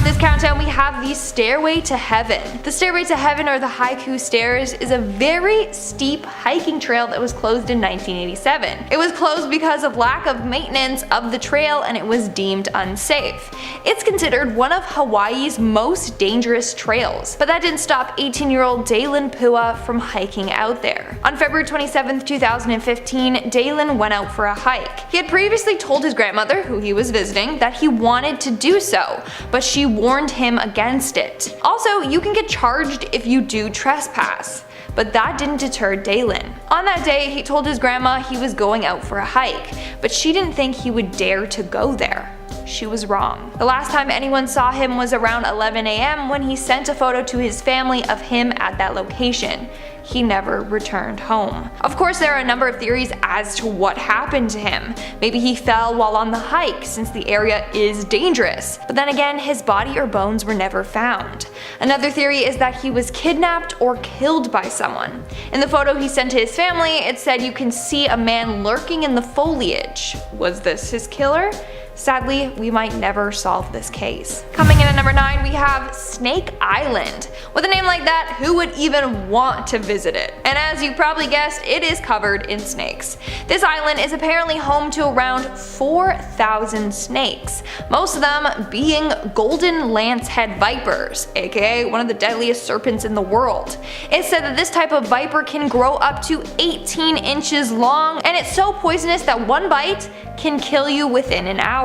this countdown, we have the Stairway to Heaven. The Stairway to Heaven, or the Haiku Stairs, is a very steep hiking trail that was closed in 1987. It was closed because of lack of maintenance of the trail, and it was deemed unsafe. It's considered one of Hawaii's most dangerous trails, but that didn't stop 18-year-old Dalen Pua from hiking out there. On February 27, 2015, Dalen went out for a hike. He had previously told his grandmother, who he was visiting, that he wanted to do so, but she warned him against it. Also, you can get charged if you do trespass. But that didn't deter Dalen. On that day, he told his grandma he was going out for a hike, but she didn't think he would dare to go there. She was wrong. The last time anyone saw him was around 11 a.m. when he sent a photo to his family of him at that location. He never returned home. Of course, there are a number of theories as to what happened to him. Maybe he fell while on the hike, since the area is dangerous. But then again, his body or bones were never found. Another theory is that he was kidnapped or killed by someone. In the photo he sent to his family, it said you can see a man lurking in the foliage. Was this his killer? Sadly, we might never solve this case. Coming in at number 9, we have Snake Island. With a name like that, who would even want to visit it? And as you probably guessed, it is covered in snakes. This island is apparently home to around 4,000 snakes, most of them being golden lancehead vipers, aka one of the deadliest serpents in the world. It's said that this type of viper can grow up to 18 inches long, and it's so poisonous that one bite can kill you within an hour.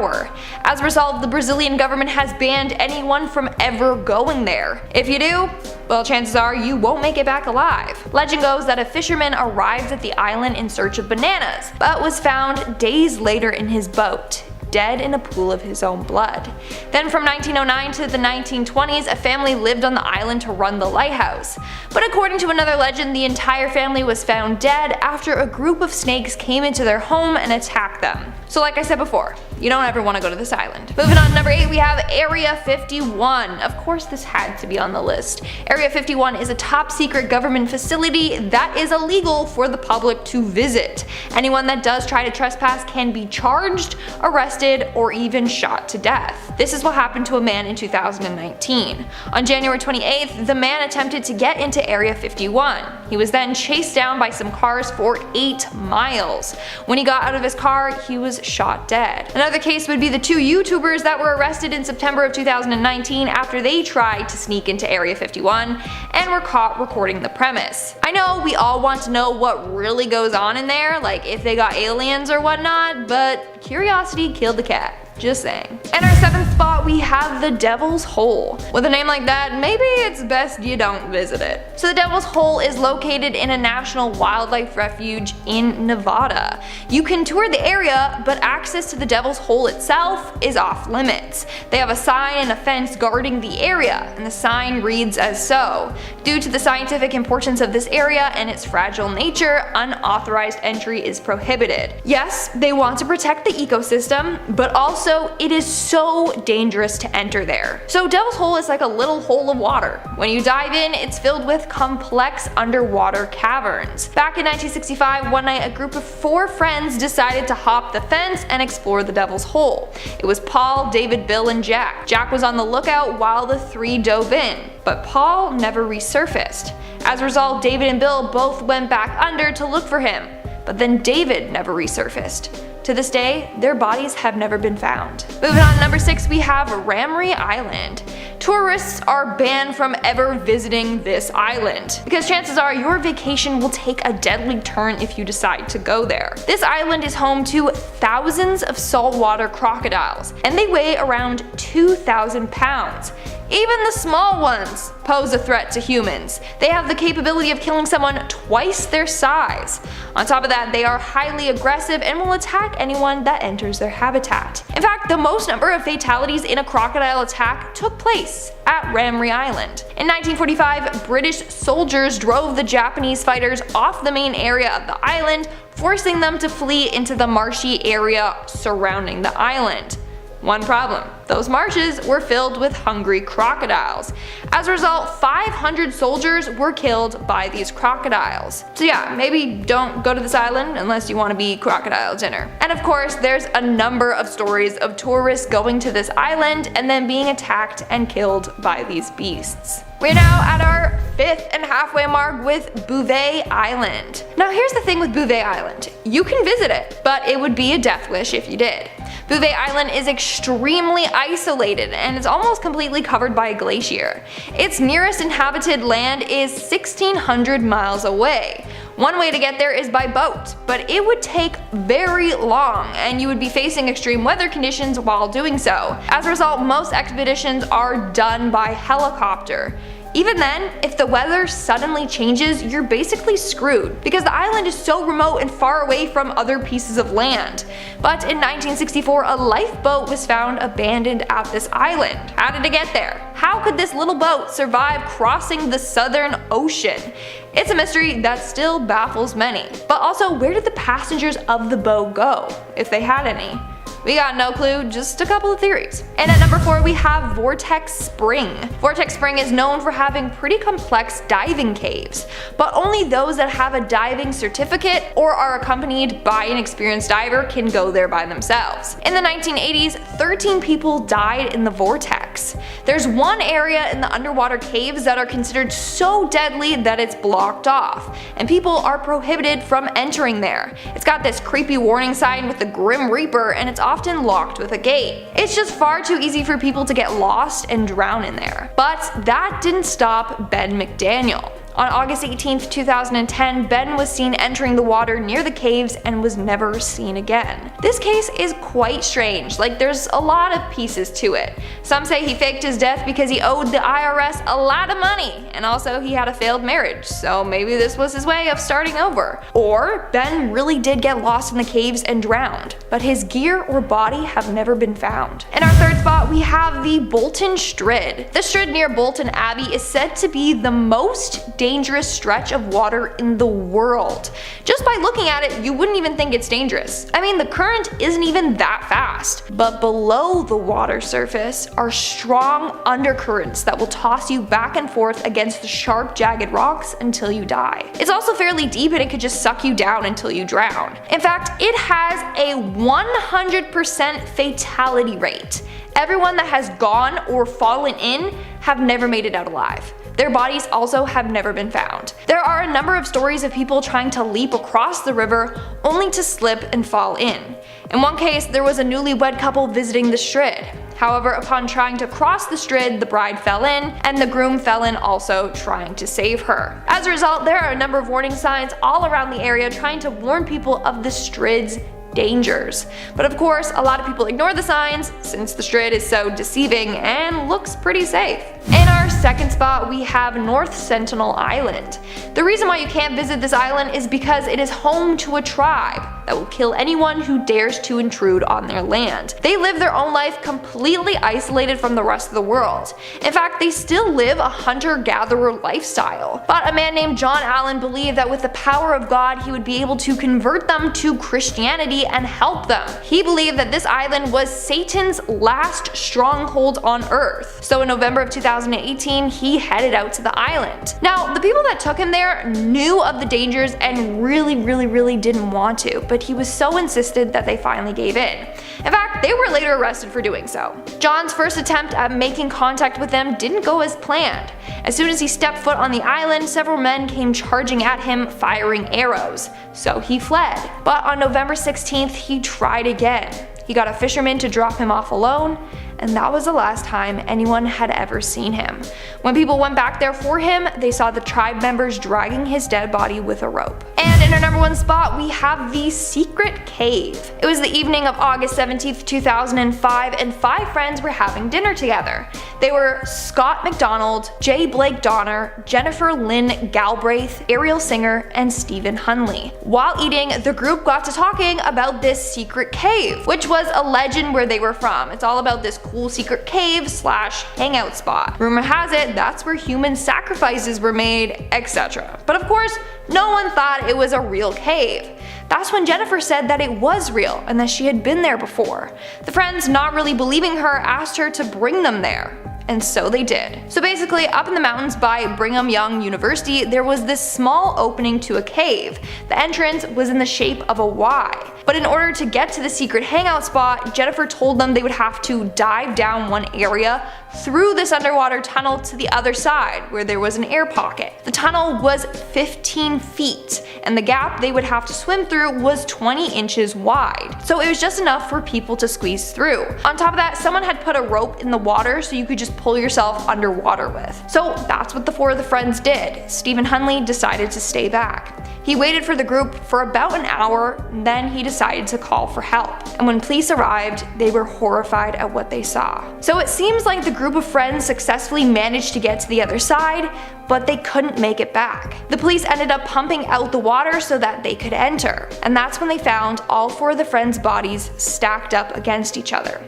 As a result, the Brazilian government has banned anyone from ever going there. If you do, well, chances are you won't make it back alive. Legend goes that a fisherman arrived at the island in search of bananas, but was found days later in his boat, dead in a pool of his own blood. Then from 1909 to the 1920s, a family lived on the island to run the lighthouse. But according to another legend, the entire family was found dead after a group of snakes came into their home and attacked them. So like I said before, you don't ever want to go to this island. Moving on to number 8, we have Area 51. Of course this had to be on the list. Area 51 is a top secret government facility that is illegal for the public to visit. Anyone that does try to trespass can be charged, arrested, or even shot to death. This is what happened to a man in 2019. On January 28th, the man attempted to get into Area 51. He was then chased down by some cars for 8 miles. When he got out of his car, he was shot dead. Another case would be the 2 YouTubers that were arrested in September of 2019 after they tried to sneak into Area 51 and were caught recording the premise. I know we all want to know what really goes on in there, like if they got aliens or whatnot, but curiosity killed the cat. Just saying. In our 7th spot, we have the Devil's Hole. With a name like that, maybe it's best you don't visit it. So the Devil's Hole is located in a national wildlife refuge in Nevada. You can tour the area, but access to the Devil's Hole itself is off limits. They have a sign and a fence guarding the area, and the sign reads as so: due to the scientific importance of this area and its fragile nature, unauthorized entry is prohibited. Yes, they want to protect the ecosystem, but also it is so dangerous to enter there. So Devil's Hole is like a little hole of water. When you dive in, it's filled with complex underwater caverns. Back in 1965, one night a group of 4 friends decided to hop the fence and explore the Devil's Hole. It was Paul, David, Bill, and Jack. Jack was on the lookout while the 3 dove in, but Paul never resurfaced. As a result, David and Bill both went back under to look for him, but then David never resurfaced. To this day, their bodies have never been found. Moving on to number 6, we have Ramree Island. Tourists are banned from ever visiting this island, because chances are your vacation will take a deadly turn if you decide to go there. This island is home to thousands of saltwater crocodiles, and they weigh around 2,000 pounds. Even the small ones pose a threat to humans. They have the capability of killing someone twice their size. On top of that, they are highly aggressive and will attack anyone that enters their habitat. In fact, the most number of fatalities in a crocodile attack took place at Ramree Island. In 1945, British soldiers drove the Japanese fighters off the main area of the island, forcing them to flee into the marshy area surrounding the island. One problem: those marshes were filled with hungry crocodiles. As a result, 500 soldiers were killed by these crocodiles. So yeah, maybe don't go to this island unless you want to be crocodile dinner. And of course, there's a number of stories of tourists going to this island and then being attacked and killed by these beasts. We're now at our 5th and halfway mark with Bouvet Island. Now here's the thing with Bouvet Island. You can visit it, but it would be a death wish if you did. Bouvet Island is extremely isolated and is almost completely covered by a glacier. Its nearest inhabited land is 1,600 miles away. One way to get there is by boat, but it would take very long and you would be facing extreme weather conditions while doing so. As a result, most expeditions are done by helicopter. Even then, if the weather suddenly changes, you're basically screwed because the island is so remote and far away from other pieces of land. But in 1964, a lifeboat was found abandoned at this island. How did it get there? How could this little boat survive crossing the Southern Ocean? It's a mystery that still baffles many. But also, where did the passengers of the boat go, if they had any? We got no clue, just a couple of theories. And at number 4 we have Vortex Spring. Vortex Spring is known for having pretty complex diving caves, but only those that have a diving certificate or are accompanied by an experienced diver can go there by themselves. In the 1980s, 13 people died in the vortex. There's one area in the underwater caves that are considered so deadly that it's blocked off, and people are prohibited from entering there. It's got this creepy warning sign with the Grim Reaper, and it's often locked with a gate. It's just far too easy for people to get lost and drown in there. But that didn't stop Ben McDaniel. On August 18, 2010, Ben was seen entering the water near the caves and was never seen again. This case is quite strange, like there's a lot of pieces to it. Some say he faked his death because he owed the IRS a lot of money, and also he had a failed marriage, so maybe this was his way of starting over. Or Ben really did get lost in the caves and drowned, but his gear or body have never been found. In our 3rd spot, we have the Bolton Strid. The Strid near Bolton Abbey is said to be the most dangerous stretch of water in the world. Just by looking at it, you wouldn't even think it's dangerous. I mean, the current isn't even that fast. But below the water surface are strong undercurrents that will toss you back and forth against the sharp, jagged rocks until you die. It's also fairly deep and it could just suck you down until you drown. In fact, it has a 100% fatality rate. Everyone that has gone or fallen in have never made it out alive. Their bodies also have never been found. There are a number of stories of people trying to leap across the river only to slip and fall in. In one case, there was a newlywed couple visiting the Strid. However, upon trying to cross the Strid, the bride fell in, and the groom fell in also trying to save her. As a result, there are a number of warning signs all around the area trying to warn people of the Strid's dangers. But of course, a lot of people ignore the signs since the Strid is so deceiving and looks pretty safe. In our 2nd spot, we have North Sentinel Island. The reason why you can't visit this island is because it is home to a tribe that will kill anyone who dares to intrude on their land. They live their own life completely isolated from the rest of the world. In fact, they still live a hunter-gatherer lifestyle. But a man named John Allen believed that with the power of God, he would be able to convert them to Christianity and help them. He believed that this island was Satan's last stronghold on Earth. So in November of 2018, he headed out to the island. Now, the people that took him there knew of the dangers and really didn't want to, but he was so insistent that they finally gave in. In fact, they were later arrested for doing so. John's first attempt at making contact with them didn't go as planned. As soon as he stepped foot on the island, several men came charging at him, firing arrows. So he fled. But on November 16th, he tried again. He got a fisherman to drop him off alone, and that was the last time anyone had ever seen him. When people went back there for him, they saw the tribe members dragging his dead body with a rope. And in our number 1 spot, we have the Secret Cave. It was the evening of August 17th, 2005, and 5 friends were having dinner together. They were Scott McDonald, J. Blake Donner, Jennifer Lynn Galbraith, Ariel Singer, and Stephen Hunley. While eating, the group got to talking about this secret cave, which was a legend where they were from. It's all about this cool secret cave slash hangout spot. Rumor has it that's where human sacrifices were made, etc. But of course, no one thought it was a real cave. That's when Jennifer said that it was real and that she had been there before. The friends, not really believing her, asked her to bring them there. And so they did. So basically, up in the mountains by Brigham Young University, there was this small opening to a cave. The entrance was in the shape of a Y. But in order to get to the secret hangout spot, Jennifer told them they would have to dive down one area through this underwater tunnel to the other side, where there was an air pocket. The tunnel was 15 feet, and the gap they would have to swim through was 20 inches wide. So it was just enough for people to squeeze through. On top of that, someone had put a rope in the water so you could just pull yourself underwater with. So that's what the four of the friends did. Stephen Hunley decided to stay back. He waited for the group for about an hour, then he decided to call for help. And when police arrived, they were horrified at what they saw. So it seems like the group of friends successfully managed to get to the other side, but they couldn't make it back. The police ended up pumping out the water so that they could enter. And that's when they found all four of the friends' bodies stacked up against each other.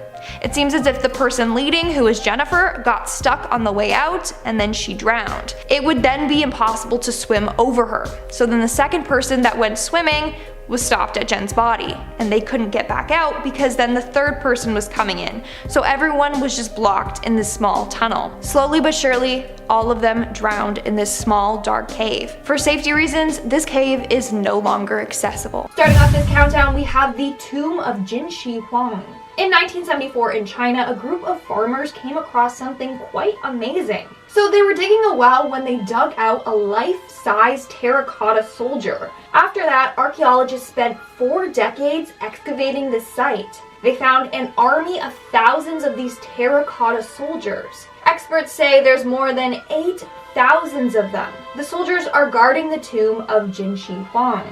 It seems as if the person leading, who was Jennifer, got stuck on the way out and then she drowned. It would then be impossible to swim over her. So then the second person that went swimming was stopped at Jen's body, and they couldn't get back out because then the third person was coming in. So everyone was just blocked in this small tunnel. Slowly but surely, all of them drowned in this small dark cave. For safety reasons, this cave is no longer accessible. Starting off this countdown, we have the tomb of Jinshi Huang. In 1974 in China, a group of farmers came across something quite amazing. So they were digging a well when they dug out a life-size terracotta soldier. After that, archaeologists spent 4 decades excavating the site. They found an army of thousands of these terracotta soldiers. Experts say there's more than 8,000 of them. The soldiers are guarding the tomb of Jinshi Huang,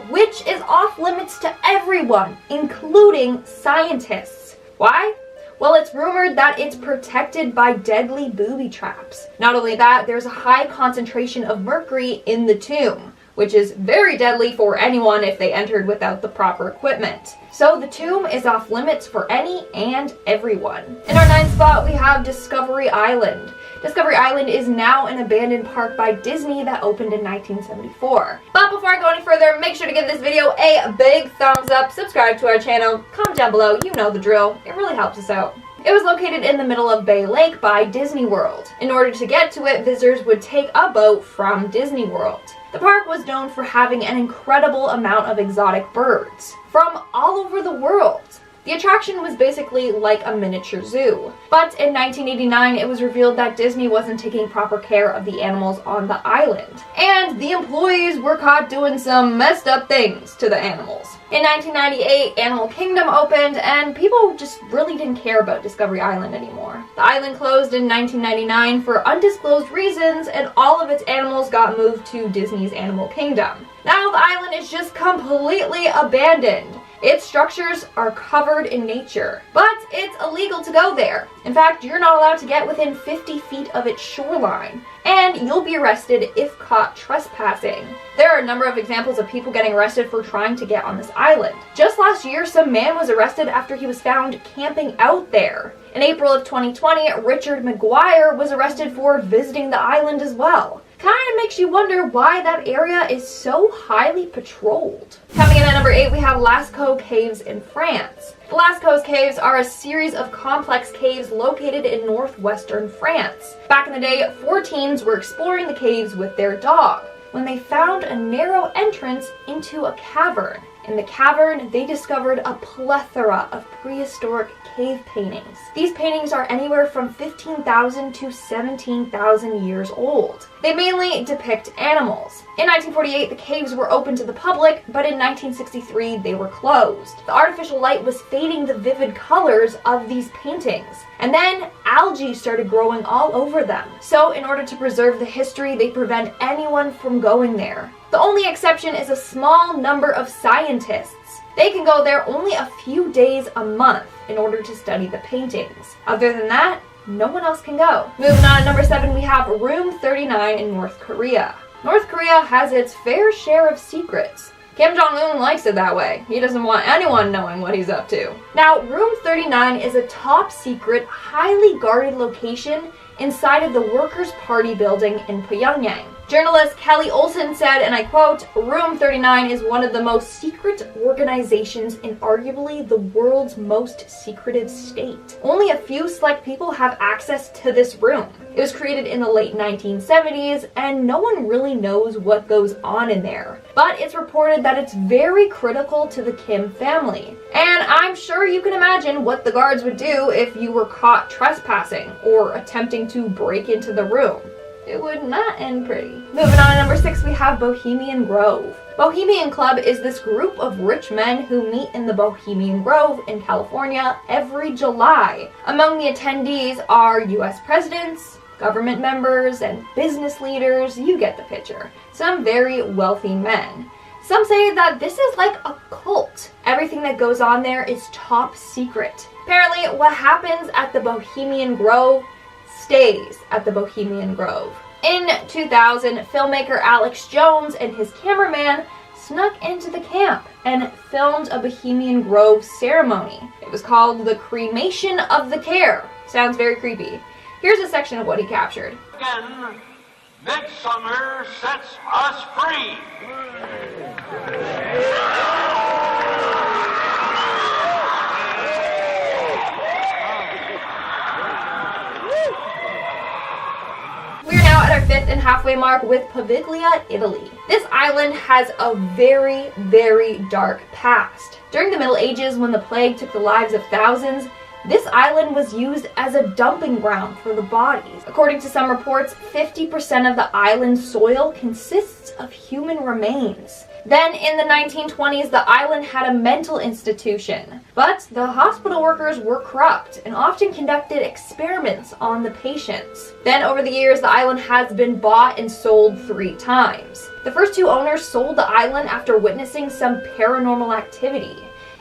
which is off limits to everyone, including scientists. Why? Well, it's rumored that it's protected by deadly booby traps. Not only that, there's a high concentration of mercury in the tomb, which is very deadly for anyone if they entered without the proper equipment. So the tomb is off limits for any and everyone. In our 9th spot, we have Discovery Island. Discovery Island is now an abandoned park by Disney that opened in 1974. But before I go any further, make sure to give this video a big thumbs up, subscribe to our channel, comment down below, you know the drill, it really helps us out. It was located in the middle of Bay Lake by Disney World. In order to get to it, visitors would take a boat from Disney World. The park was known for having an incredible amount of exotic birds from all over the world. The attraction was basically like a miniature zoo. But in 1989, it was revealed that Disney wasn't taking proper care of the animals on the island. And the employees were caught doing some messed up things to the animals. In 1998, Animal Kingdom opened, and people just really didn't care about Discovery Island anymore. The island closed in 1999 for undisclosed reasons, and all of its animals got moved to Disney's Animal Kingdom. Now the island is just completely abandoned. Its structures are covered in nature, but it's illegal to go there. In fact, you're not allowed to get within 50 feet of its shoreline, and you'll be arrested if caught trespassing. There are a number of examples of people getting arrested for trying to get on this island. Just last year, some man was arrested after he was found camping out there. In April of 2020, Richard McGuire was arrested for visiting the island as well. Kind of makes you wonder why that area is so highly patrolled. Coming in at number 8, we have Lascaux Caves in France. The Lascaux Caves are a series of complex caves located in northwestern France. Back in the day, 4 teens were exploring the caves with their dog when they found a narrow entrance into a cavern. In the cavern, they discovered a plethora of prehistoric cave paintings. These paintings are anywhere from 15,000 to 17,000 years old. They mainly depict animals. In 1948, the caves were open to the public, but in 1963, they were closed. The artificial light was fading the vivid colors of these paintings. And then algae started growing all over them. So in order to preserve the history, they prevent anyone from going there. The only exception is a small number of scientists. They can go there only a few days a month in order to study the paintings. Other than that, no one else can go. Moving on to number 7, we have Room 39 in North Korea. North Korea has its fair share of secrets. Kim Jong-un likes it that way. He doesn't want anyone knowing what he's up to. Now, Room 39 is a top secret, highly guarded location inside of the Workers' Party building in Pyongyang. Journalist Kelly Olsen said, and I quote, "Room 39 is one of the most secret organizations in arguably the world's most secretive state. Only a few select people have access to this room. It was created in the late 1970s, and no one really knows what goes on in there. But it's reported that it's very critical to the Kim family. And I'm sure you can imagine what the guards would do if you were caught trespassing or attempting to break into the room. It would not end pretty." Moving on to number 6, we have Bohemian Grove. Bohemian Club is this group of rich men who meet in the Bohemian Grove in California every July. Among the attendees are US presidents, government members, and business leaders. You get the picture. Some very wealthy men. Some say that this is like a cult. Everything that goes on there is top secret. Apparently, what happens at the Bohemian Grove stays at the Bohemian Grove. In 2000, filmmaker Alex Jones and his cameraman snuck into the camp and filmed a Bohemian Grove ceremony. It was called the Cremation of the Care. Sounds very creepy. Here's a section of what he captured. Again, midsummer sets us free. We are now at our 5th and halfway mark with Poveglia, Italy. This island has a very, very dark past. During the Middle Ages, when the plague took the lives of thousands, this island was used as a dumping ground for the bodies. According to some reports, 50% of the island's soil consists of human remains. Then in the 1920s, the island had a mental institution, but the hospital workers were corrupt and often conducted experiments on the patients. Then over the years, the island has been bought and sold 3 times. The first 2 owners sold the island after witnessing some paranormal activity.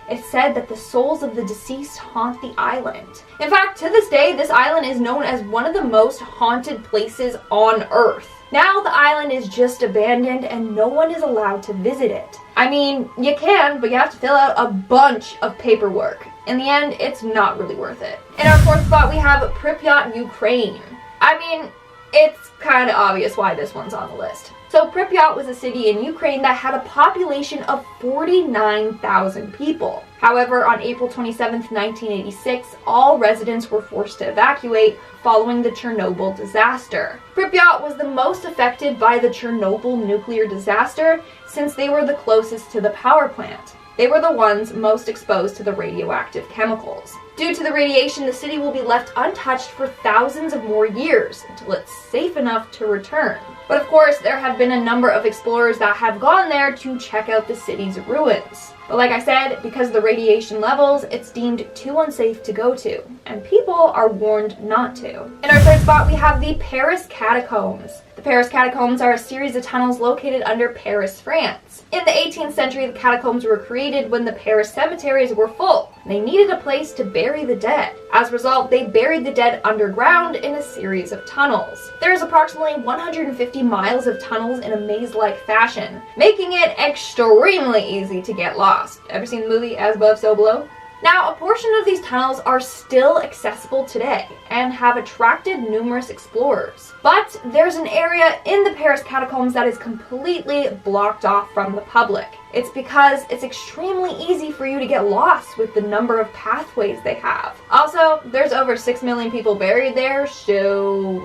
It's said that the souls of the deceased haunt the island. In fact, to this day, this island is known as one of the most haunted places on Earth. Now the island is just abandoned and no one is allowed to visit it. I mean, you can, but you have to fill out a bunch of paperwork. In the end, it's not really worth it. In our 4th spot, we have Pripyat, Ukraine. I mean, it's kind of obvious why this one's on the list. So Pripyat was a city in Ukraine that had a population of 49,000 people. However, on April 27, 1986, all residents were forced to evacuate following the Chernobyl disaster. Pripyat was the most affected by the Chernobyl nuclear disaster since they were the closest to the power plant. They were the ones most exposed to the radioactive chemicals. Due to the radiation, the city will be left untouched for thousands of more years until it's safe enough to return. But of course, there have been a number of explorers that have gone there to check out the city's ruins. But like I said, because of the radiation levels, it's deemed too unsafe to go to, and people are warned not to. In our 3rd spot, we have the Paris Catacombs. The Paris Catacombs are a series of tunnels located under Paris, France. In the 18th century, the catacombs were created when the Paris cemeteries were full. They needed a place to bury the dead. As a result, they buried the dead underground in a series of tunnels. There is approximately 150 miles of tunnels in a maze-like fashion, making it extremely easy to get lost. Ever seen the movie As Above, So Below? Now, a portion of these tunnels are still accessible today and have attracted numerous explorers. But there's an area in the Paris catacombs that is completely blocked off from the public. It's because it's extremely easy for you to get lost with the number of pathways they have. Also, there's over 6 million people buried there, so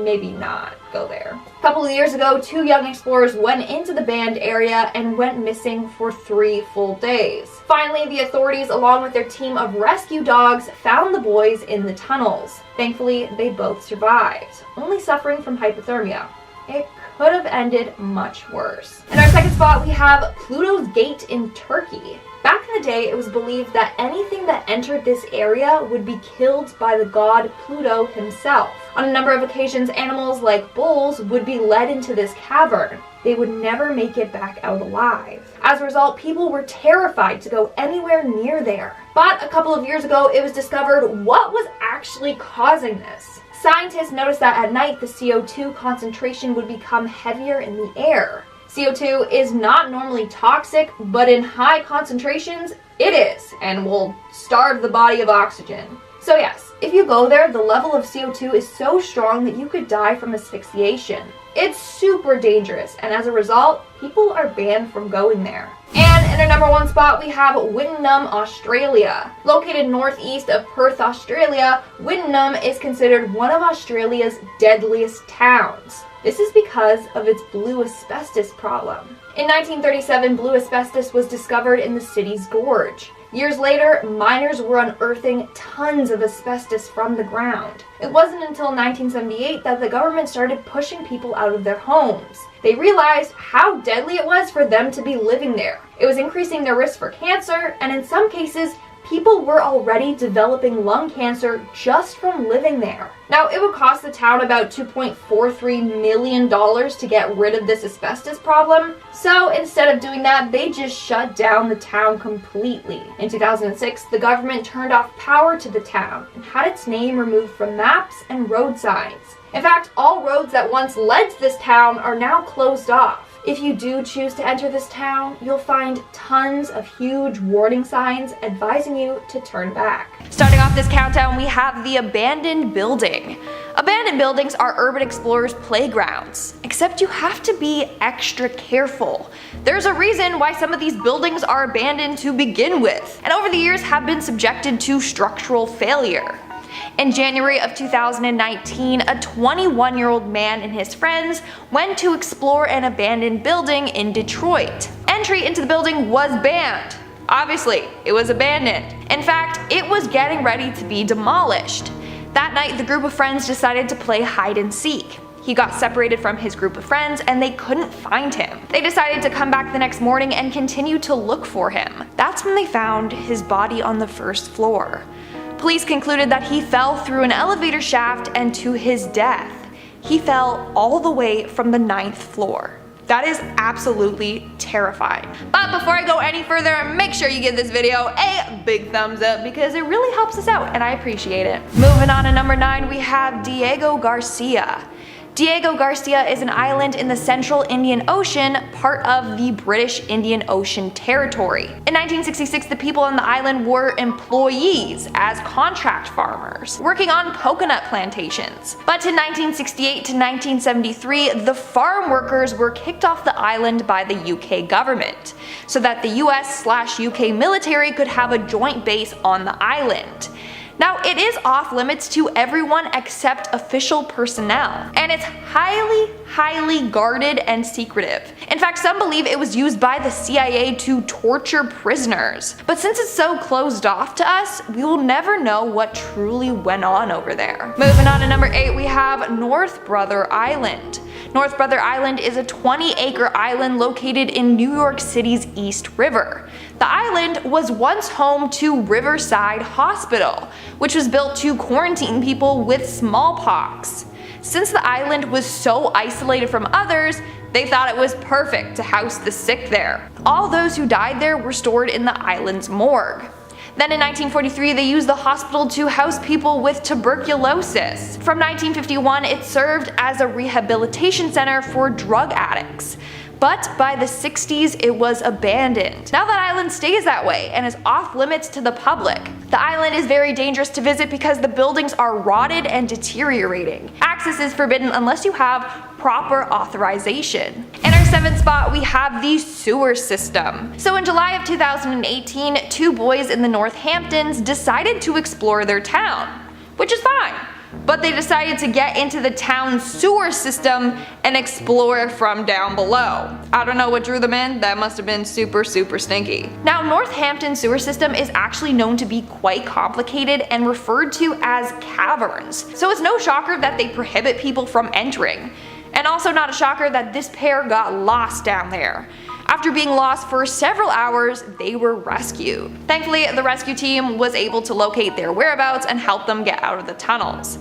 maybe not go there. A couple of years ago, 2 young explorers went into the banned area and went missing for 3 full days. Finally, the authorities, along with their team of rescue dogs, found the boys in the tunnels. Thankfully, they both survived, only suffering from hypothermia. It could have ended much worse. In our 2nd spot, we have Pluto's Gate in Turkey. Back in the day, it was believed that anything that entered this area would be killed by the god Pluto himself. On a number of occasions, animals like bulls would be led into this cavern. They would never make it back out alive. As a result, people were terrified to go anywhere near there. But a couple of years ago, it was discovered what was actually causing this. Scientists noticed that at night, the CO2 concentration would become heavier in the air. CO2 is not normally toxic, but in high concentrations, it is, and will starve the body of oxygen. So yes, if you go there, the level of CO2 is so strong that you could die from asphyxiation. It's super dangerous, and as a result, people are banned from going there. And in our number 1 spot, we have Wittenoom, Australia. Located northeast of Perth, Australia, Wittenoom is considered one of Australia's deadliest towns. This is because of its blue asbestos problem. In 1937, blue asbestos was discovered in the city's gorge. Years later, miners were unearthing tons of asbestos from the ground. It wasn't until 1978 that the government started pushing people out of their homes. They realized how deadly it was for them to be living there. It was increasing their risk for cancer, and in some cases, people were already developing lung cancer just from living there. Now, it would cost the town about $2.43 million to get rid of this asbestos problem, so instead of doing that, they just shut down the town completely. In 2006, the government turned off power to the town and had its name removed from maps and road signs. In fact, all roads that once led to this town are now closed off. If you do choose to enter this town, you'll find tons of huge warning signs advising you to turn back. Starting off this countdown, we have the abandoned building. Abandoned buildings are urban explorers' playgrounds, except you have to be extra careful. There's a reason why some of these buildings are abandoned to begin with, and over the years have been subjected to structural failure. In January of 2019, a 21-year-old man and his friends went to explore an abandoned building in Detroit. Entry into the building was banned. Obviously, it was abandoned. In fact, it was getting ready to be demolished. That night, the group of friends decided to play hide and seek. He got separated from his group of friends and they couldn't find him. They decided to come back the next morning and continue to look for him. That's when they found his body on the first floor. Police concluded that he fell through an elevator shaft and to his death. He fell all the way from the 9th floor. That is absolutely terrifying. But before I go any further, make sure you give this video a big thumbs up because it really helps us out and I appreciate it. Moving on to number 9, we have Diego Garcia. Diego Garcia is an island in the central Indian Ocean, part of the British Indian Ocean Territory. In 1966, the people on the island were employees as contract farmers, working on coconut plantations. But in 1968 to 1973, the farm workers were kicked off the island by the UK government, so that the US/UK military could have a joint base on the island. Now, it is off limits to everyone except official personnel, and it's highly guarded and secretive. In fact, some believe it was used by the CIA to torture prisoners. But since it's so closed off to us, we will never know what truly went on over there. Moving on to number 8, we have North Brother Island. North Brother Island is a 20-acre island located in New York City's East River. The island was once home to Riverside Hospital, which was built to quarantine people with smallpox. Since the island was so isolated from others, they thought it was perfect to house the sick there. All those who died there were stored in the island's morgue. Then in 1943, they used the hospital to house people with tuberculosis. From 1951, it served as a rehabilitation center for drug addicts. But by the 60s, it was abandoned. Now that island stays that way and is off limits to the public. The island is very dangerous to visit because the buildings are rotted and deteriorating. Access is forbidden unless you have proper authorization. In our 7th spot, we have the sewer system. So in July of 2018, 2 boys in the Northamptons decided to explore their town, which is fine. But they decided to get into the town's sewer system and explore from down below. I don't know what drew them in, that must have been super stinky. Now, Northampton sewer system is actually known to be quite complicated and referred to as caverns. So it's no shocker that they prohibit people from entering. And also not a shocker that this pair got lost down there. After being lost for several hours, they were rescued. Thankfully, the rescue team was able to locate their whereabouts and help them get out of the tunnels.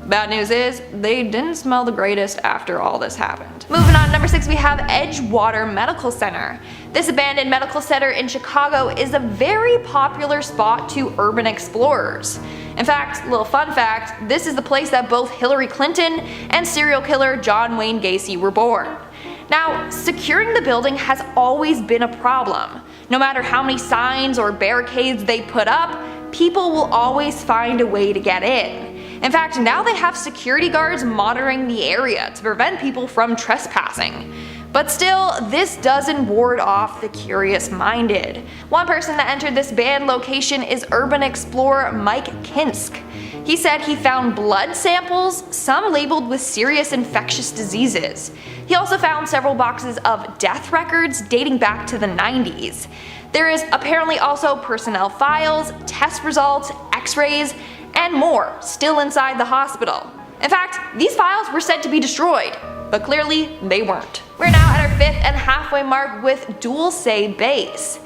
Bad news is, they didn't smell the greatest after all this happened. Moving on to number 6, we have Edgewater Medical Center. This abandoned medical center in Chicago is a very popular spot to urban explorers. In fact, little fun fact, this is the place that both Hillary Clinton and serial killer John Wayne Gacy were born. Now, securing the building has always been a problem. No matter how many signs or barricades they put up, people will always find a way to get in. In fact, now they have security guards monitoring the area to prevent people from trespassing. But still, this doesn't ward off the curious-minded. One person that entered this banned location is urban explorer Mike Kinsk. He said he found blood samples, some labeled with serious infectious diseases. He also found several boxes of death records dating back to the 90s. There is apparently also personnel files, test results, x-rays, and more still inside the hospital. In fact, these files were said to be destroyed, but clearly they weren't. We're now at our 5th and halfway mark with Dulce Base.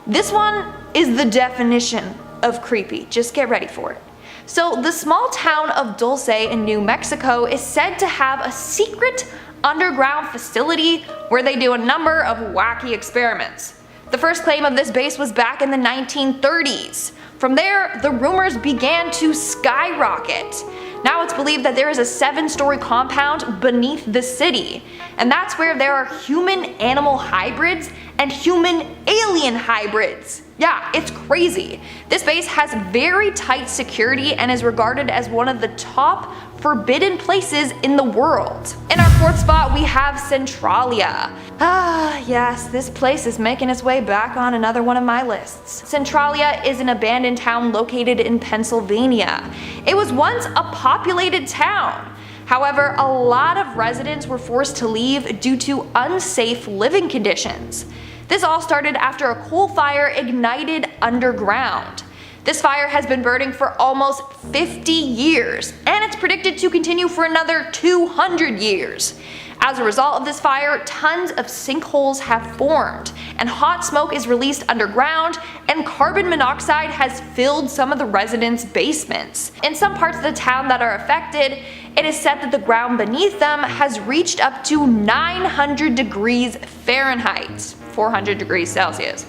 This one is the definition of creepy, just get ready for it. So the small town of Dulce in New Mexico is said to have a secret underground facility where they do a number of wacky experiments. The first claim of this base was back in the 1930s. From there, the rumors began to skyrocket. Now it's believed that there is a 7-story compound beneath the city, and that's where there are human-animal hybrids and human-alien hybrids. Yeah, it's crazy. This base has very tight security and is regarded as one of the top forbidden places in the world. In our 4th spot, we have Centralia. Ah, yes, this place is making its way back on another one of my lists. Centralia is an abandoned town located in Pennsylvania. It was once a populated town. However, a lot of residents were forced to leave due to unsafe living conditions. This all started after a coal fire ignited underground. This fire has been burning for almost 50 years, and it's predicted to continue for another 200 years. As a result of this fire, tons of sinkholes have formed, and hot smoke is released underground, and carbon monoxide has filled some of the residents' basements. In some parts of the town that are affected, it is said that the ground beneath them has reached up to 900 degrees Fahrenheit, 400 degrees Celsius.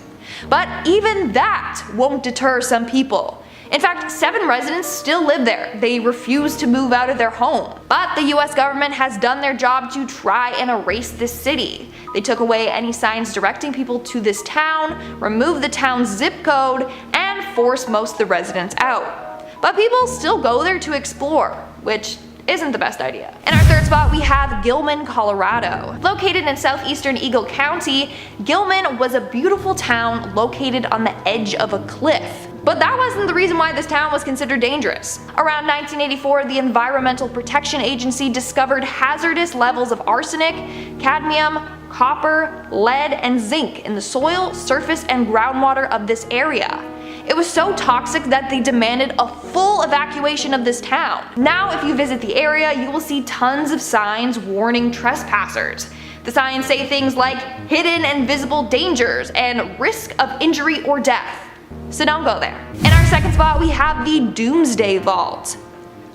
But even that won't deter some people. In fact, 7 residents still live there. They refuse to move out of their home. But the US government has done their job to try and erase this city. They took away any signs directing people to this town, removed the town's zip code, and forced most of the residents out. But people still go there to explore, which isn't the best idea. In our 3rd spot, we have Gilman, Colorado. Located in southeastern Eagle County, Gilman was a beautiful town located on the edge of a cliff. But that wasn't the reason why this town was considered dangerous. Around 1984, the Environmental Protection Agency discovered hazardous levels of arsenic, cadmium, copper, lead, and zinc in the soil, surface, and groundwater of this area. It was so toxic that they demanded a full evacuation of this town. Now if you visit the area, you will see tons of signs warning trespassers. The signs say things like hidden and visible dangers and risk of injury or death. So don't go there. In our 2nd spot, we have the Doomsday Vault.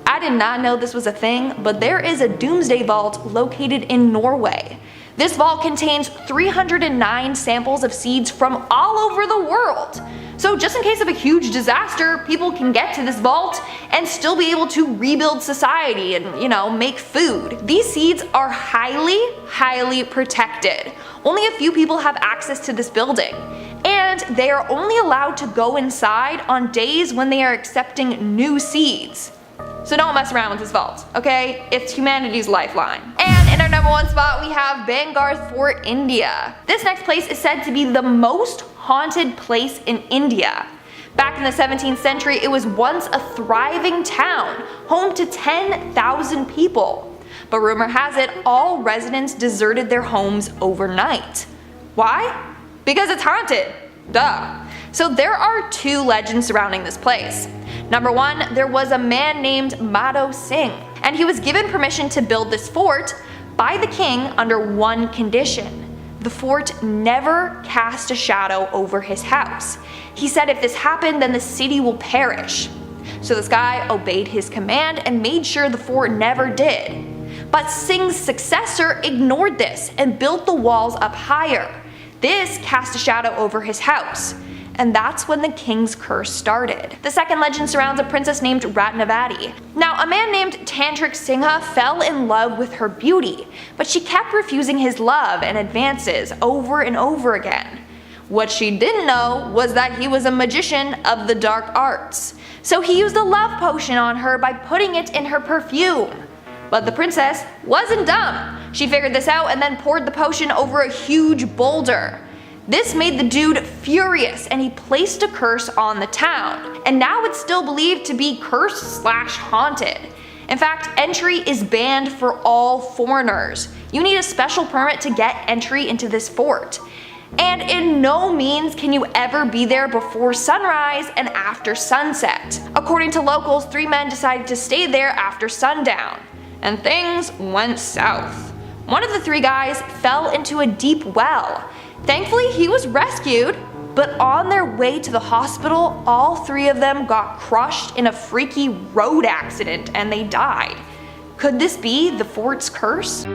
I did not know this was a thing, but there is a Doomsday Vault located in Norway. This vault contains 309 samples of seeds from all over the world. So just in case of a huge disaster, people can get to this vault and still be able to rebuild society and, make food. These seeds are highly protected. Only a few people have access to this building. And they are only allowed to go inside on days when they are accepting new seeds. So don't mess around with this vault, okay? It's humanity's lifeline. And in our number 1 spot, we have Bangalore, Fort, India. This next place is said to be the most haunted place in India. Back in the 17th century, it was once a thriving town, home to 10,000 people. But rumor has it, all residents deserted their homes overnight. Why? Because it's haunted. Duh. So there are 2 legends surrounding this place. Number 1, there was a man named Madho Singh, and he was given permission to build this fort by the king under one condition. The fort never cast a shadow over his house. He said if this happened, then the city will perish. So this guy obeyed his command and made sure the fort never did. But Singh's successor ignored this and built the walls up higher. This cast a shadow over his house. and that's when the king's curse started. The second legend surrounds a princess named Ratnavati. Now, a man named Tantrik Singha fell in love with her beauty, but she kept refusing his love and advances over and over again. What she didn't know was that he was a magician of the dark arts, so he used a love potion on her by putting it in her perfume. But the princess wasn't dumb. She figured this out and then poured the potion over a huge boulder. This made the dude furious and he placed a curse on the town, and now it's still believed to be cursed/haunted. In fact, entry is banned for all foreigners. You need a special permit to get entry into this fort. And in no means can you ever be there before sunrise and after sunset. According to locals, 3 men decided to stay there after sundown, and things went south. One of the 3 guys fell into a deep well. Thankfully, he was rescued, but on their way to the hospital, all 3 of them got crushed in a freaky road accident and they died. Could this be the fort's curse?